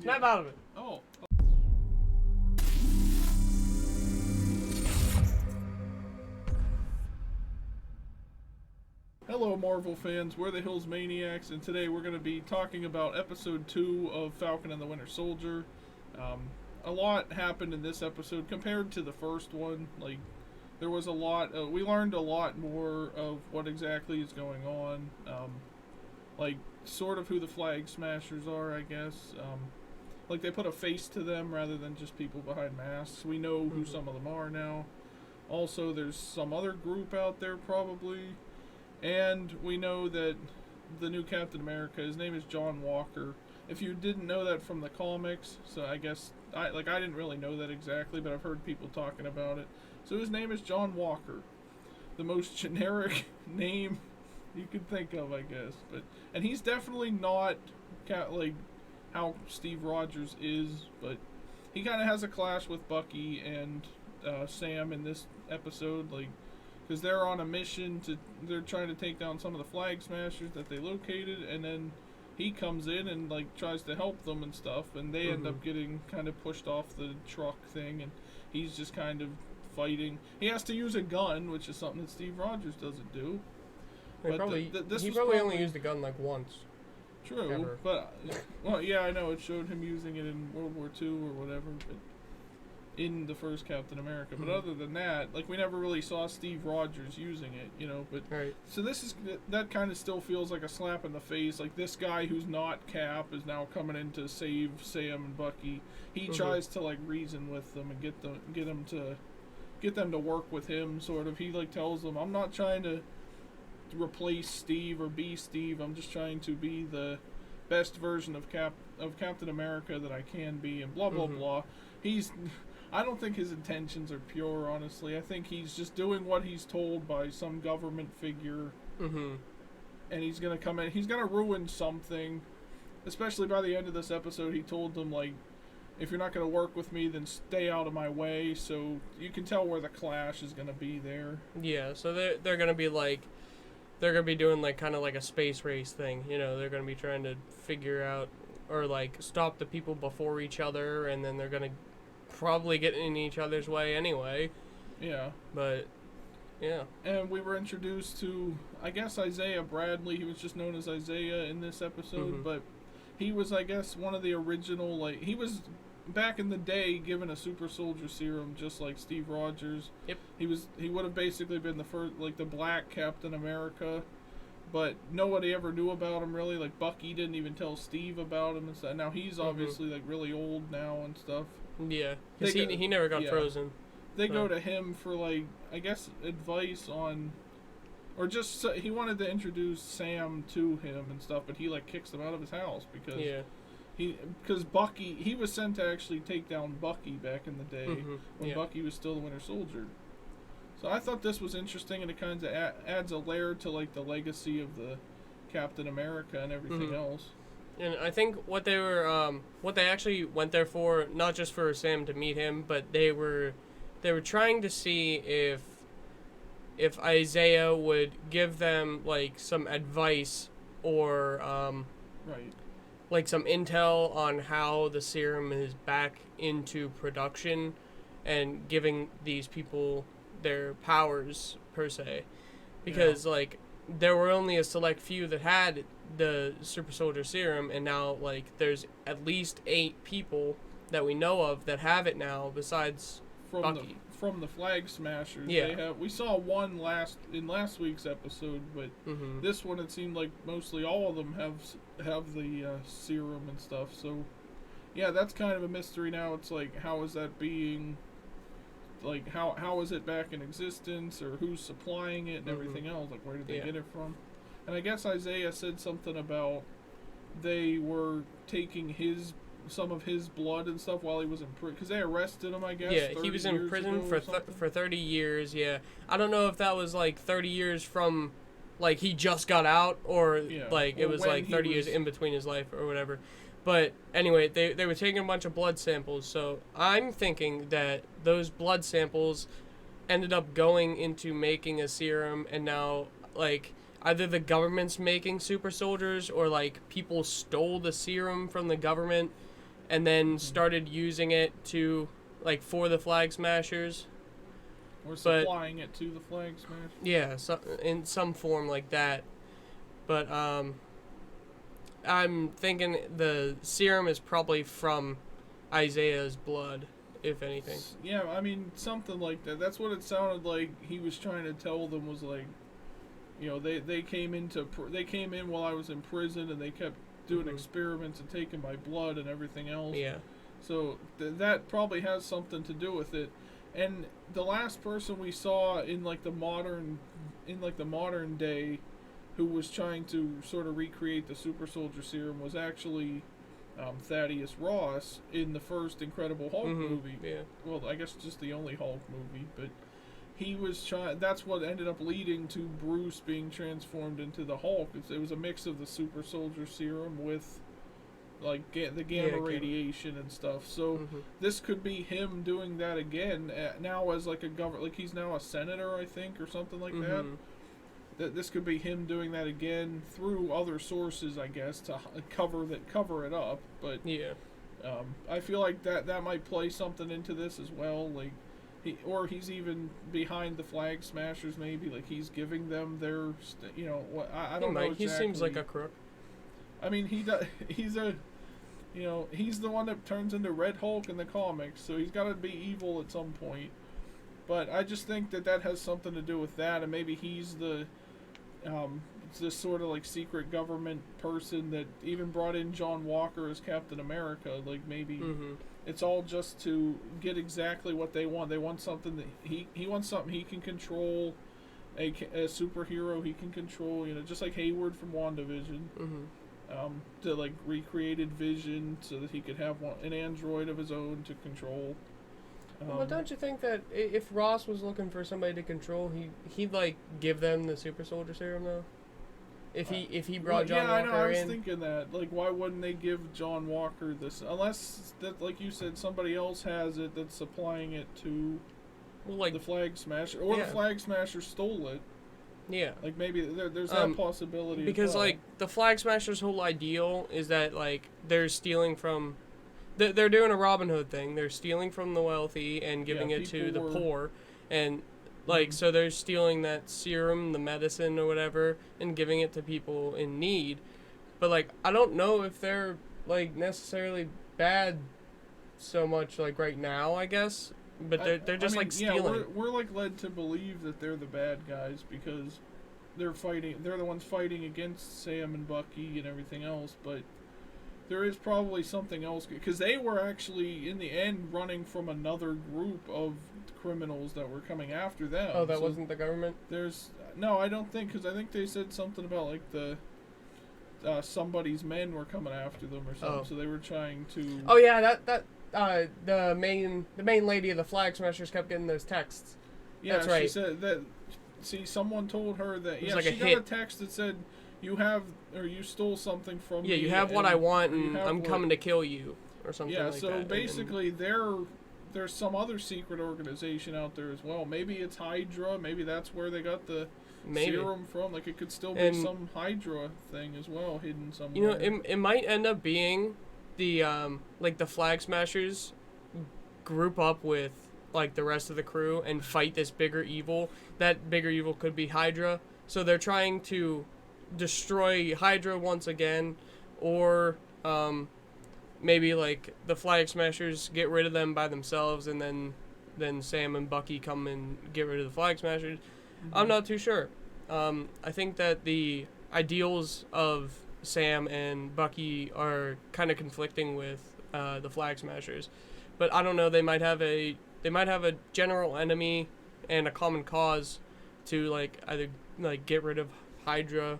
Snap out of it. Oh. Hello, Marvel fans. We're the Hills Maniacs, and today we're going to be talking about Episode 2 of Falcon and the Winter Soldier. A lot happened in this episode compared to the first one. Like, there was a lot. We learned a lot more of what exactly is going on. Like, sort of who the Flag Smashers are, I guess. Like, they put a face to them rather than just people behind masks. We know who some of them are now. Also, there's some other group out there, probably. And we know that the new Captain America, his name is John Walker. If you didn't know that from the comics, so I guess, I didn't really know that exactly, but I've heard people talking about it. So his name is John Walker. The most generic name you could think of, I guess. And he's definitely not like how Steve Rogers is, but he kind of has a clash with Bucky and Sam in this episode, like, because they're on a mission they're trying to take down some of the Flag Smashers that they located, and then he comes in and like tries to help them and stuff, and they end up getting kind of pushed off the truck thing, and he's just kind of fighting. He has to use a gun, which is something that Steve Rogers doesn't do. He probably only used a gun like once. True, ever. But well, yeah, I know it showed him using it in World War II or whatever, but in the first Captain America. But other than that, like, we never really saw Steve Rogers using it, you know. But right. So that kind of still feels like a slap in the face. Like, this guy who's not Cap is now coming in to save Sam and Bucky. He tries to like reason with them and get them to work with him. Sort of. He like tells them, "I'm not trying to replace Steve or be Steve. I'm just trying to be the best version of Captain America that I can be," and blah blah blah. I don't think his intentions are pure, honestly. I think he's just doing what he's told by some government figure. And he's going to come in. He's going to ruin something. Especially by the end of this episode, he told them, like, if you're not going to work with me, then stay out of my way. So you can tell where the clash is going to be there. Yeah, so they're going to be, like, they're going to be doing, like, kind of like a space race thing. You know, they're going to be trying to figure out, or, like, stop the people before each other, and then they're going to probably get in each other's way anyway. Yeah. But, yeah. And we were introduced to, I guess, Isaiah Bradley. He was just known as Isaiah in this episode, but he was, I guess, one of the original, like, he was back in the day given a super soldier serum just like Steve Rogers. Yep. He would have basically been the first, like, the black Captain America, but nobody ever knew about him really. Like, Bucky didn't even tell Steve about him and stuff. Now he's obviously like really old now and stuff. Yeah, because he never got frozen. They go to him for, like, I guess, advice on, or just, he wanted to introduce Sam to him and stuff, but he, like, kicks them out of his house because Bucky, he was sent to actually take down Bucky back in the day when Bucky was still the Winter Soldier. So I thought this was interesting, and it kind of adds a layer to, like, the legacy of the Captain America and everything else. And I think what they actually went there for, not just for Sam to meet him, but they were trying to see if Isaiah would give them, like, some advice or like some intel on how the serum is back into production and giving these people their powers per se, because like there were only a select few that had the super soldier serum, and now, like, there's at least 8 people that we know of that have it now besides Bucky. From the Flag Smashers. Yeah. We saw one in last week's episode, but this one, it seemed like mostly all of them have the serum and stuff. So yeah, that's kind of a mystery now. It's like, how is that being, like, how is it back in existence, or who's supplying it and everything else? Like, where did they get it from? And I guess Isaiah said something about they were taking some of his blood and stuff while he was in prison, because they arrested him, I guess. Yeah, he was in prison for 30 years. Yeah, I don't know if that was like 30 years from, like, he just got out, or like it was like 30 years in between his life or whatever. But anyway, they were taking a bunch of blood samples. So I'm thinking that those blood samples ended up going into making a serum, and now, like, either the government's making super soldiers, or, like, people stole the serum from the government and then started using it to, like, for the Flag Smashers. Or supplying it to the Flag Smashers. Yeah, so in some form like that. But I'm thinking the serum is probably from Isaiah's blood, if anything. Yeah, I mean, something like that. That's what it sounded like he was trying to tell them, was like, you know, they came in while I was in prison, and they kept doing experiments and taking my blood and everything else. Yeah. So that probably has something to do with it. And the last person we saw in the modern day who was trying to sort of recreate the super soldier serum was actually Thaddeus Ross in the first Incredible Hulk movie. Yeah. Well, I guess just the only Hulk movie, but he was trying. That's what ended up leading to Bruce being transformed into the Hulk. It was a mix of the super soldier serum with like the gamma radiation and stuff. So this could be him doing that again now as like he's now a senator, I think, or something like that. This could be him doing that again through other sources, I guess, to cover it up. But yeah, I feel like that might play something into this as well. Like he's even behind the Flag Smashers, maybe. Like he's giving them their, I don't know exactly. He seems like a crook. I mean, he's the one that turns into Red Hulk in the comics, so he's got to be evil at some point. But I just think that has something to do with that, and maybe he's this sort of like secret government person that even brought in John Walker as Captain America. Like maybe it's all just to get exactly what they want. They want something that he wants something he can control, a superhero he can control. Just like Hayward from WandaVision. To like recreated Vision so that he could have an android of his own to control. Well, don't you think that if Ross was looking for somebody to control, he'd like give them the super soldier serum though? If he brought John Walker in. Yeah, I know. I was thinking that. Like, why wouldn't they give John Walker this? Unless that, like you said, somebody else has it that's supplying it to the Flag Smasher, or the Flag Smasher stole it. Yeah. Like maybe there's that possibility. Because as well. like the Flag Smasher's whole ideal is that like they're stealing from. They're doing a Robin Hood thing. They're stealing from the wealthy and giving it to the poor, and like so they're stealing that serum, the medicine or whatever, and giving it to people in need. But like I don't know if they're like necessarily bad so much like right now, I guess. But they're just like stealing. Yeah, we're like led to believe that they're the bad guys because they're fighting. They're the ones fighting against Sam and Bucky and everything else, but. There is probably something else, because they were actually, in the end, running from another group of criminals that were coming after them. Oh, that wasn't the government? No, I don't think, because I think they said something about, like, somebody's men were coming after them or something, so they were trying to... Oh, yeah, the main lady of the Flag Smashers kept getting those texts. Yeah, that's right. She said that, someone told her that, like she got a text that said... You stole something from me. Yeah, you have what I want, and I'm coming to kill you, or something like that. Yeah, so basically, there's some other secret organization out there as well. Maybe it's Hydra. Maybe that's where they got the serum from. Like, it could still be some Hydra thing as well, hidden somewhere. It might end up being the the Flag Smashers group up with like the rest of the crew and fight this bigger evil. That bigger evil could be Hydra. So they're trying to destroy Hydra once again, or maybe like the Flag Smashers get rid of them by themselves, and then Sam and Bucky come and get rid of the Flag Smashers. I'm not too sure. I think that the ideals of Sam and Bucky are kind of conflicting with the Flag Smashers, but I don't know. They might have a general enemy and a common cause to like either like get rid of Hydra.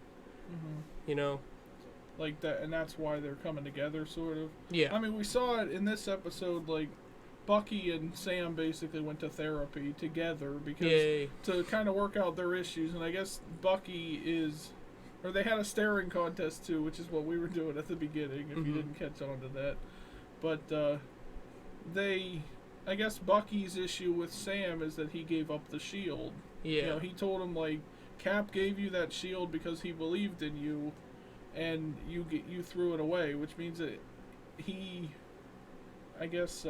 Like that, and that's why they're coming together, sort of. Yeah. I mean, we saw it in this episode. Like, Bucky and Sam basically went to therapy together because to kind of work out their issues. And I guess Bucky they had a staring contest too, which is what we were doing at the beginning. If you didn't catch on to that, but I guess Bucky's issue with Sam is that he gave up the shield. Yeah. He told him like. Cap gave you that shield because he believed in you, and you threw it away, which means that he I guess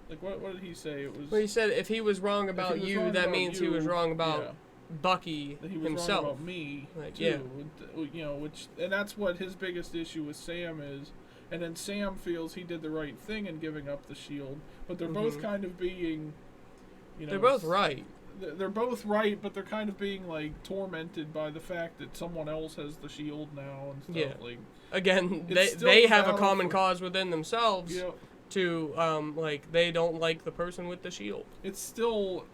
like what did he say? It was. Well, he said if he was wrong about was you, wrong that about means he you, was wrong about yeah. Bucky That he was himself. wrong about me Like, too. yeah. You know, and that's what his biggest issue with Sam is. And then Sam feels he did the right thing in giving up the shield, but they're both kind of being, you know, They're both right. They're both right, but they're kind of being like tormented by the fact that someone else has the shield now and stuff. Yeah. Like, again, it's they still have a battle common for- cause within themselves you know, to like they don't like the person with the shield. it's still,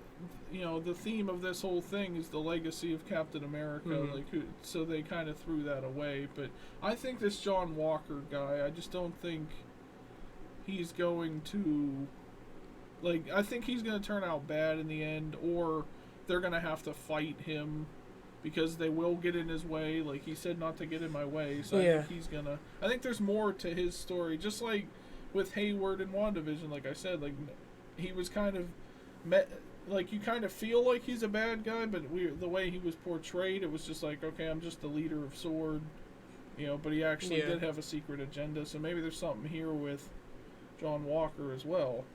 you know, the theme of this whole thing is the legacy of Captain America. Mhm. So they kind of threw that away. But I think this John Walker guy, I just don't think he's going to. Like, I think he's going to turn out bad in the end, or they're going to have to fight him because they will get in his way. Like, he said not to get in my way, so Yeah. I think he's going to. I think there's more to his story, just like with Hayward and WandaVision, like I said. Like, he was kind of. Like, you kind of feel like he's a bad guy, but the way he was portrayed, it was just like, okay, I'm just the leader of SWORD, you know, but he actually did have a secret agenda, so maybe there's something here with John Walker as well.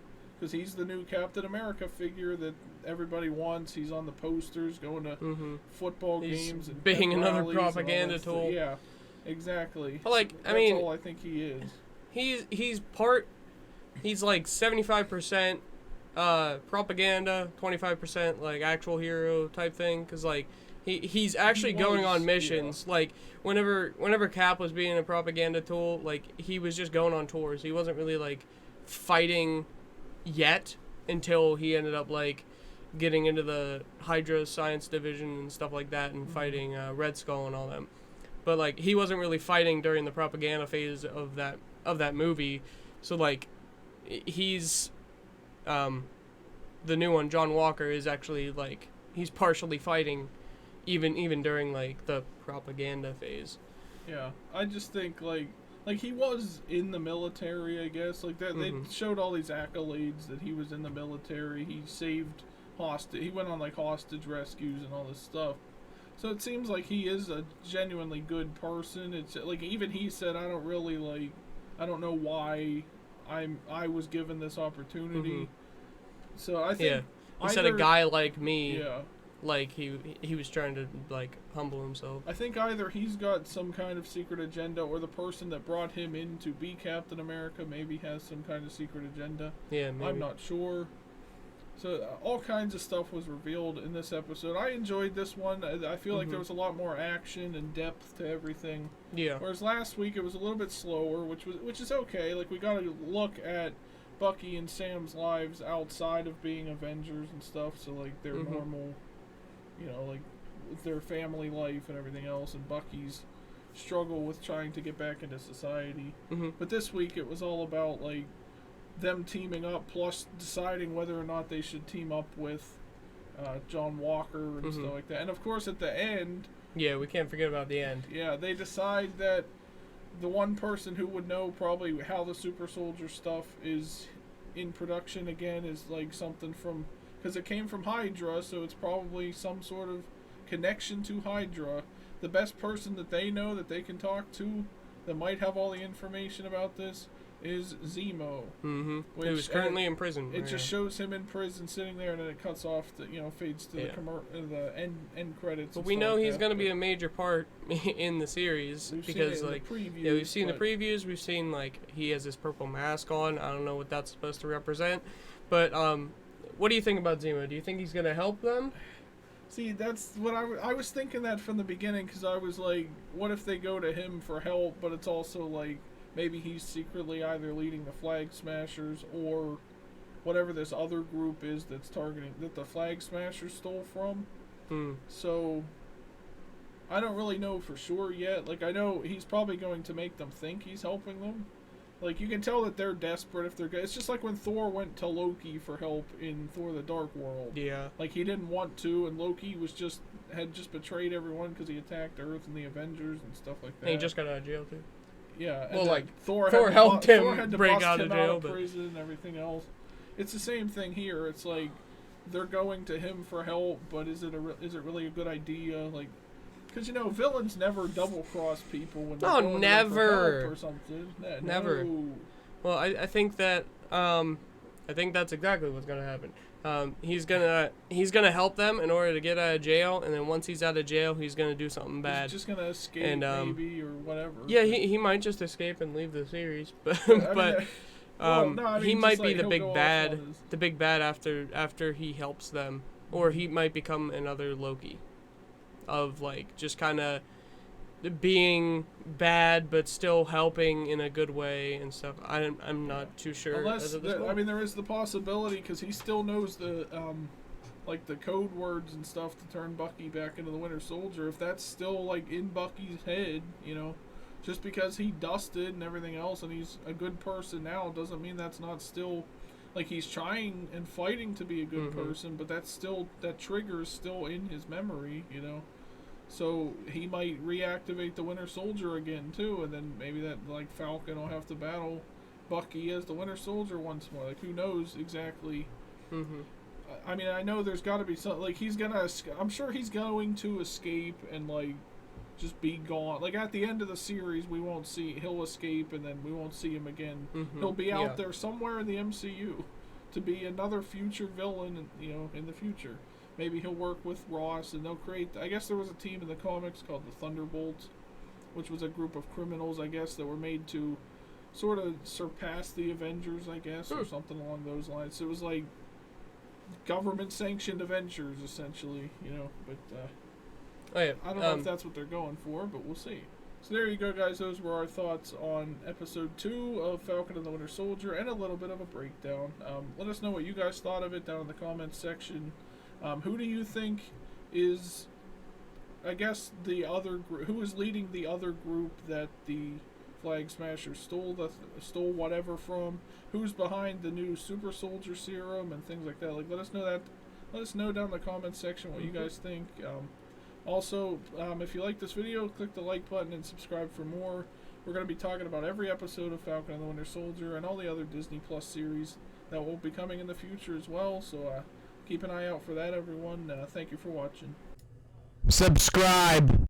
Because he's the new Captain America figure that everybody wants. He's on the posters, going to football games, and being another rallies propaganda and all tool. that yeah, exactly. But, like, That's I mean, all I think he is. He's like 75% propaganda, 25% like actual hero type thing. Cause like he's actually going on missions. Yeah. Like whenever Cap was being a propaganda tool, like he was just going on tours. He wasn't really like fighting yet until he ended up like getting into the Hydra Science Division and stuff like that and fighting Red Skull and all them. But like he wasn't really fighting during the propaganda phase of that movie. So like he's the new one, John Walker, is actually like he's partially fighting even during like the propaganda phase. Yeah, I just think like he was in the military, I guess. Like that, they showed all these accolades that he was in the military. He saved hostage. He went on like hostage rescues and all this stuff. So it seems like he is a genuinely good person. It's like even he said, I don't know why I was given this opportunity. So I think he said a guy like me. Yeah. Like he was trying to like humble himself. I think either he's got some kind of secret agenda, or the person that brought him in to be Captain America maybe has some kind of secret agenda. Yeah, maybe. I'm not sure. So all kinds of stuff was revealed in this episode. I enjoyed this one. I feel like there was a lot more action and depth to everything. Yeah. Whereas last week it was a little bit slower, which is okay. Like we got to look at Bucky and Sam's lives outside of being Avengers and stuff. So like their normal, you know, like with their family life and everything else, and Bucky's struggle with trying to get back into society. But this week it was all about like them teaming up, plus deciding whether or not they should team up with John Walker and stuff like that. And of course at the end, yeah, we can't forget about the end. Yeah, they decide that the one person who would know probably how the super soldier stuff is in production again is like something from, because it came from Hydra, so it's probably some sort of connection to Hydra. The best person that they know that they can talk to that might have all the information about this is Zemo. Who's currently in prison. It just shows him in prison sitting there, and then it cuts off, fades to the end credits. But we know he's going to be a major part in the series because like we've seen the previews. We've seen like he has this purple mask on. I don't know what that's supposed to represent, but what do you think about Zemo? Do you think he's going to help them? See, that's what I was thinking that from the beginning, because I was like, what if they go to him for help, but it's also like maybe he's secretly either leading the Flag Smashers or whatever this other group is that's targeting, that the Flag Smashers stole from. So I don't really know for sure yet. Like, I know he's probably going to make them think he's helping them. Like, you can tell that they're desperate if they're good. It's just like when Thor went to Loki for help in Thor the Dark World. Yeah. Like, he didn't want to, and Loki had just betrayed everyone because he attacked Earth and the Avengers and stuff like that. And he just got out of jail, too. Yeah. Well, like, Thor helped him break out of jail, but prison and everything else. It's the same thing here. It's like they're going to him for help, but is it really a good idea? Like, because villains never double cross people when they're going to them for help or something. Never. No. Well, I think that I think that's exactly what's gonna happen. He's gonna help them in order to get out of jail, and then once he's out of jail, he's gonna do something bad. He's just gonna escape, And, maybe, or whatever. Yeah, he might just escape and leave the series, but he might be the big bad after he helps them, or he might become another Loki, of like just kind of being bad but still helping in a good way and stuff. I'm not too sure. Unless there is the possibility, because he still knows the like the code words and stuff to turn Bucky back into the Winter Soldier. If that's still like in Bucky's head, just because he dusted and everything else and he's a good person now doesn't mean that's not still, like, he's trying and fighting to be a good person, but that trigger is still in his memory, So he might reactivate the Winter Soldier again too, and then maybe that, like, Falcon will have to battle Bucky as the Winter Soldier once more. Like, who knows exactly? I mean, I know there's got to be something. Like, I'm sure he's going to escape and, like, just be gone. Like, at the end of the series, he'll escape and then we won't see him again. He'll be out there somewhere in the MCU to be another future villain, in the future. Maybe he'll work with Ross and they'll create. I guess there was a team in the comics called the Thunderbolts, which was a group of criminals, I guess, that were made to sort of surpass the Avengers, I guess, or something along those lines. So it was like government-sanctioned Avengers, essentially, But I don't know if that's what they're going for, but we'll see. So there you go, guys. Those were our thoughts on Episode 2 of Falcon and the Winter Soldier, and a little bit of a breakdown. Let us know what you guys thought of it down in the comments section. Who do you think is, I guess, the other group? Who is leading the other group that the Flag Smashers stole whatever from? Who's behind the new Super Soldier Serum and things like that? Like, let us know that. Let us know down in the comments section what you guys think. Also, if you like this video, click the like button and subscribe for more. We're going to be talking about every episode of Falcon and the Winter Soldier and all the other Disney Plus series that will be coming in the future as well. So keep an eye out for that, everyone. Thank you for watching. Subscribe.